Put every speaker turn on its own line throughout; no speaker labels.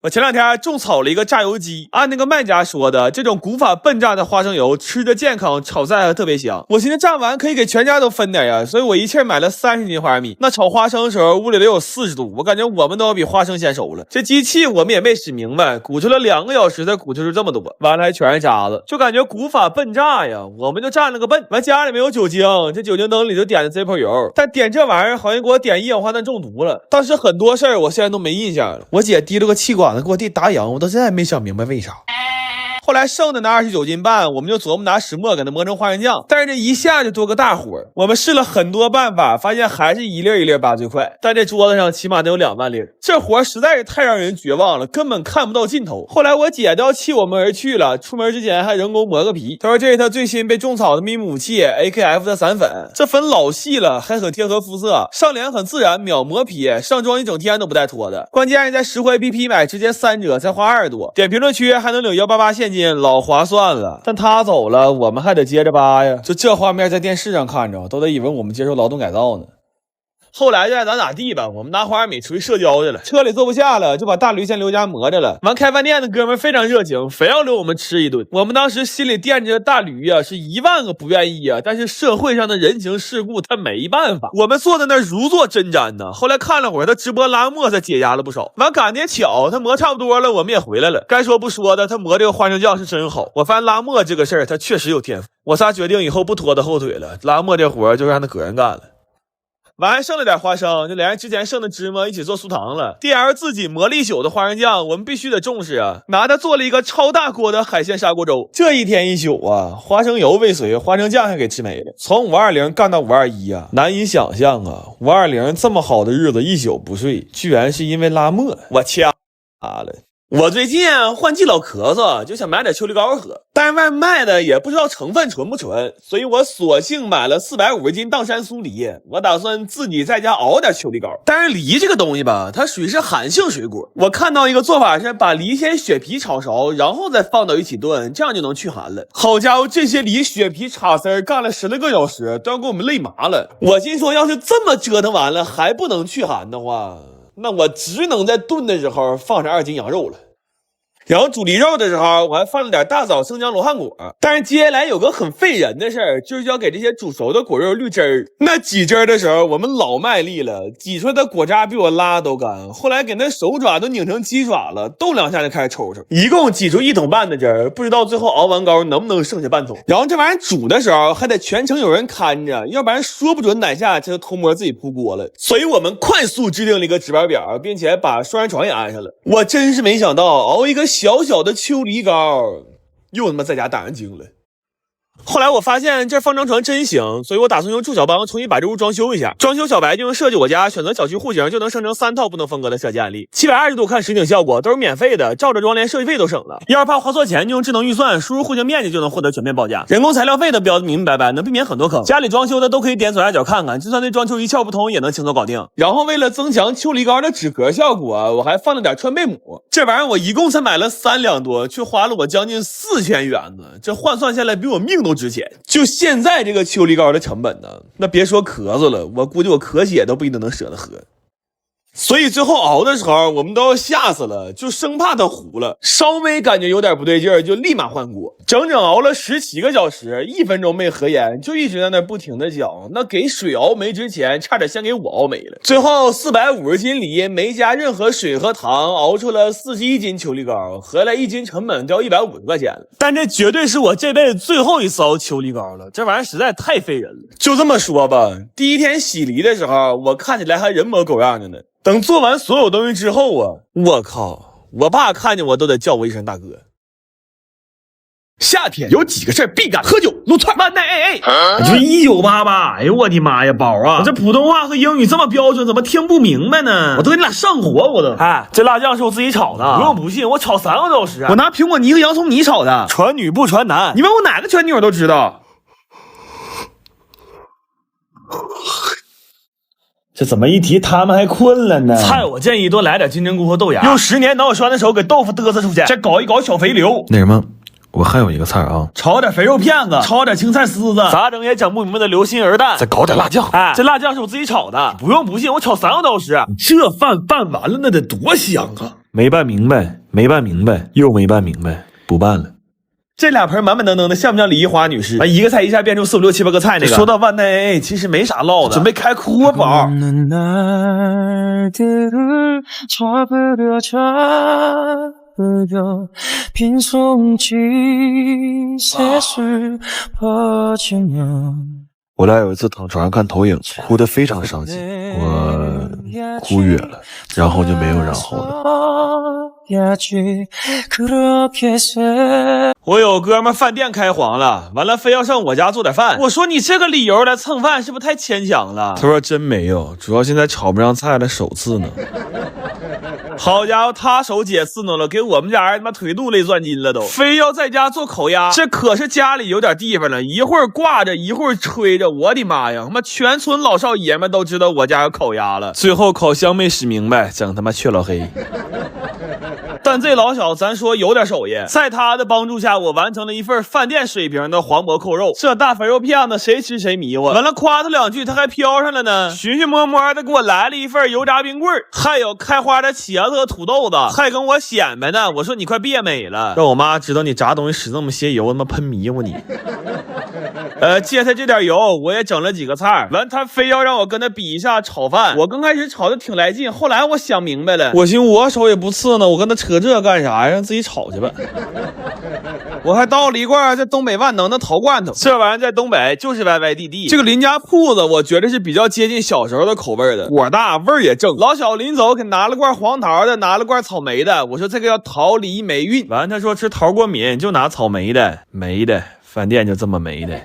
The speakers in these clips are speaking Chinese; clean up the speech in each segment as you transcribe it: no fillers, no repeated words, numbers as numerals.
我前两天种草了一个榨油机，按那个卖家说的，这种古法笨榨的花生油吃着健康，炒菜还特别香。我寻思榨完可以给全家都分点呀，所以我一气买了30斤花生米。那炒花生的时候屋里得有40度，我感觉我们都要比花生先熟了。这机器我们也没使明白，鼓出了2个小时才鼓出这么多，完了还全是渣子，就感觉古法笨榨呀，我们就占了个笨。完家里没有酒精，这酒精灯里就点的 Zippo 油，但点这玩意儿好像给我点一氧化碳中毒了。当时很多事儿我现在都没印象了。我姐提了个气管子给我弟打氧，我到现在没想明白为啥。后来剩的那29斤半，我们就琢磨拿石磨给它磨成花生酱，但是这一下就多个大火。我们试了很多办法，发现还是一粒一粒拔最快，但这桌子上起码得有2万粒，这活实在是太让人绝望了，根本看不到尽头。后来我姐都要弃我们而去了，出门之前还人工磨个皮。她说这是她最新被种草的秘密武器 AKF 的散粉，这粉老细了，还很贴合肤色，上脸很自然，秒磨皮，上妆一整天都不带脱的。关键是在实惠 APP 买直接3折，才花20多，点评论区还能领188现金，老划算了。但他走了，我们还得接着扒呀。就这画面在电视上看着，都得以为我们接受劳动改造呢。后来就爱咋咋地吧，我们拿花生米出去社交去了，车里坐不下了，就把大驴先留家磨着了。完开饭店的哥们非常热情，非要留我们吃一顿。我们当时心里惦着大驴啊，是10000个不愿意啊，但是社会上的人情世故他没办法。我们坐在那如坐针毡呢。后来看了会儿他直播拉磨才解压了不少。完赶得也巧，他磨差不多了，我们也回来了。该说不说的，他磨这个花生酱是真好。我发现拉磨这个事儿他确实有天赋。我仨决定以后不拖他后腿了，拉磨这活就让他个人干了。完剩了点花生，就连之前剩的芝麻一起做酥糖了。DL 自己磨了一宿的花生酱，我们必须得重视啊！拿它做了一个超大锅的海鲜砂锅粥。这一天一宿啊，花生油未遂，花生酱还给吃没了。从520干到521啊，难以想象啊！520这么好的日子一宿不睡，居然是因为拉磨，我掐了。我最近换季老咳嗽，就想买点秋梨膏喝，但是外面卖的也不知道成分纯不纯，所以我索性买了450斤砀山酥梨。我打算自己在家熬点秋梨膏。但是梨这个东西吧，它属于是寒性水果。我看到一个做法是把梨先血皮炒熟，然后再放到一起炖，这样就能去寒了。好家伙，这些梨血皮插丝干了10来个小时，都要给我们累麻了。我心说，要是这么折腾完了还不能去寒的话，那我只能在炖的时候放上2斤羊肉了。然后煮梨肉的时候，我还放了点大枣、生姜、罗汉果。但是接下来有个很费人的事儿，就是要给这些煮熟的果肉滤汁儿。那挤汁儿的时候，我们老卖力了，挤出来的果渣比我拉都干。后来给那手爪都拧成鸡爪了，动2下就开始抽抽。一共挤出1桶半的汁儿，不知道最后熬完膏能不能剩下半桶。然后这玩意儿煮的时候还得全程有人看着，要不然说不准哪下这就偷摸自己扑锅了。所以我们快速制定了一个值班表，并且把双人床也安上了。我真是没想到熬一个小小的秋梨膏又他妈在家打人精了。后来我发现这放张床真行，所以我打算用祝小帮重新把这屋装修一下。装修小白就用设计我家选择小区户型就能生成3套不能分割的设计案例，720度看实景效果都是免费的，照着装连设计费都省了。要是怕花错钱，就用智能预算输入户型面积就能获得全面报价，人工材料费都标得明明白白，能避免很多坑。家里装修的都可以点左下角看看，就算对装修一窍不通也能轻松搞定。然后为了增强秋梨膏的止咳效果，我还放了点川贝母。这玩意儿我一共才买了3两多，却花了我将近4000元呢，这换算下来比我命都值钱。就现在这个秋梨膏的成本呢，那别说咳嗽了，我估计我咳血都不一定能舍得喝。所以最后熬的时候我们都要吓死了，就生怕它糊了，稍微感觉有点不对劲儿就立马换锅。整整熬了17个小时，1分钟没合眼，就一直在那不停的搅。那给水熬没之前差点先给我熬没了。最后450斤梨没加任何水和糖，熬出了41斤秋梨膏，合来1斤成本都要150块钱了。但这绝对是我这辈子最后一次熬秋梨膏了，这玩意儿实在太费人了。就这么说吧，第一天洗梨的时候我看起来还人模狗样的呢，等做完所有东西之后啊，我靠，我爸看见我都得叫我一声大哥。夏天有几个事儿必干：喝酒、撸串、万奈就1988。哎呦我的妈呀，宝啊！我这普通话和英语这么标准，怎么听不明白呢？我都给你俩上火，我都。哎，这辣酱是我自己炒的，不用不信，我炒3个小时。我拿苹果泥和洋葱泥炒的，传女不传男。你问我哪个传女我都知道。这怎么一提他们还困了呢？菜我建议多来点金针菇和豆芽，用10年脑血栓的手给豆腐嘚瑟出去，再搞一搞小肥瘤。
那什么，我还有一个菜啊，
炒点肥肉片子，炒点青菜丝子，咋整也整不明白的流心儿蛋，
再搞点辣酱。
哎，这辣酱是我自己炒的，不用不信，我炒3个多小时。这饭拌完了那得多香啊！
没办明白，没办明白，又没办明白，不办了。
这俩盆满满登登的，像不像李一华女士？一个菜一下变出4、5、6、7、8个菜那个。说到万代 A， 其实没啥唠的，准备开哭宝。
我俩有一次躺床上看投影，哭得非常伤心，我哭哕了，然后就没有然后了。
我有哥们饭店开黄了，完了非要上我家做点饭。我说你这个理由来蹭饭是不是太牵强了？
他说真没有，主要现在炒不上菜了，手刺呢。
好家伙，他手姐刺挠了，给我们家人他妈腿肚累转筋了都，非要在家做烤鸭，这可是家里有点地方了，一会儿挂着，一会儿吹着，我的妈呀，他妈全村老少爷们都知道我家有烤鸭了。最后烤箱没使明白，整他妈缺老黑。但这老小咱说有点手艺，在他的帮助下，我完成了一份饭店水平的黄渤扣肉。这大肥肉片子谁吃谁迷糊，完了夸他两句他还飘上了呢，寻寻摸摸的给我来了一份油炸冰棍，还有开花的茄子和土豆子，还跟我显摆呢。我说你快别美了，让我妈知道你炸东西使那么些油，他妈喷迷糊你。借他这点油，我也整了几个菜。完，他非要让我跟他比一下炒饭。我刚开始炒的挺来劲，后来我想明白了，我寻我手也不次呢，我跟他扯这干啥呀？让自己炒去吧。我还倒了一罐在东北万能的桃罐头，这玩意在东北就是歪歪地地。这个邻家铺子，我觉得是比较接近小时候的口味的，果大味儿也正。老小临走给拿了罐黄桃的，拿了罐草莓的。我说这个叫桃梨霉运。完，他说吃桃过敏就拿草莓的，没的。饭店就这么没的。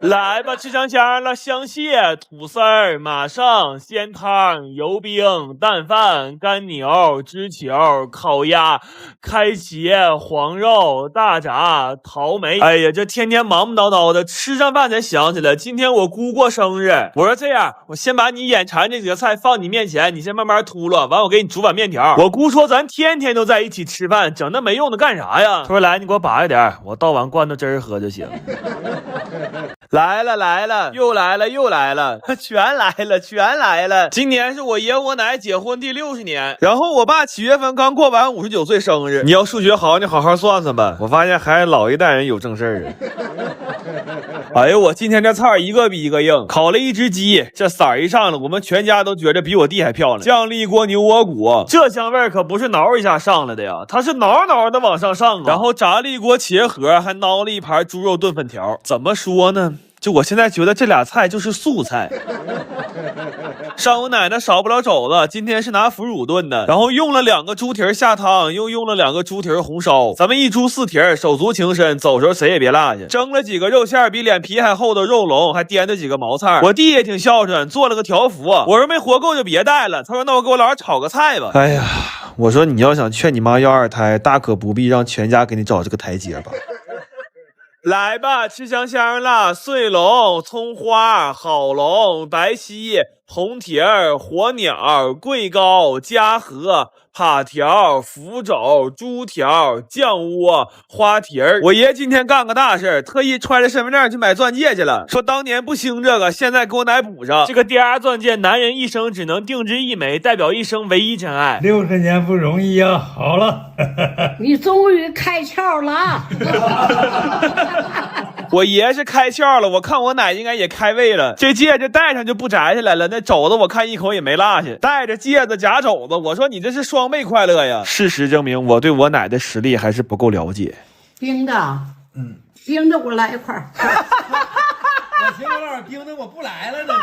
来吧，吃香香了，香蟹、土丝儿、马上、鲜汤、油饼、蛋饭、干牛、知球、烤鸭、开茄、黄肉、大闸、桃梅。哎呀，这天天忙忙叨叨的，吃上饭才想起来，今天我姑过生日。我说这样，我先把你眼馋这几个菜放你面前，你先慢慢秃噜，完我给你煮碗面条。我姑说咱天天都在一起吃饭，整那没用的干啥呀？他说来，你给我拔一点，我倒碗罐头汁儿喝就行。来了来了，又来了又来了，全来了全来了。今年是我爷我奶结婚第60年，然后我爸7月份刚过完59岁生日。你要数学好，你好好算算吧。我发现还是老一代人有正事儿啊。哎呦，我今天这菜一个比一个硬，烤了一只鸡，这色儿一上来，我们全家都觉得比我弟还漂亮。酱丽锅牛窝骨，这香味可不是挠一下上来的呀，它是挠挠的往上上啊。然后炸丽锅茄盒，还捞了一盘猪肉炖粉条。怎么说呢？就我现在觉得这俩菜就是素菜。上午奶奶少不了肘子，今天是拿腐乳炖的，然后用了2个猪蹄下汤，又用了2个猪蹄红烧。咱们一猪4蹄，手足情深，走时候谁也别落下。蒸了几个肉馅比脸皮还厚的肉龙，还颠着几个毛菜。我弟也挺孝顺，做了个条幅。我说没活够就别带了，他说那我给我姥姥炒个菜吧。哎呀，我说你要想劝你妈要2胎，大可不必让全家给你找这个台阶吧。来吧，吃香香了，碎龙、葱花、好龙、白稀、红蹄儿、火鸟、桂糕、嘉禾、扒条、腐肘、猪条、酱窝、花蹄儿。我爷今天干个大事，特意揣着身份证去买钻戒去了，说当年不兴这个，现在给我奶补上。这个第2钻戒，男人一生只能定制1枚，代表一生唯一真爱。
60年不容易啊！好了，
你终于开窍了。
我爷是开窍了，我看我奶应该也开胃了。这戒指戴上就不摘下来了，那肘子我看一口也没落下。戴着戒指夹肘子，我说你这是双倍快乐呀。事实证明，我对我奶的实力还是不够了解。
冰的，冰的，我来一块儿。
我寻思老冰的我不来了呢。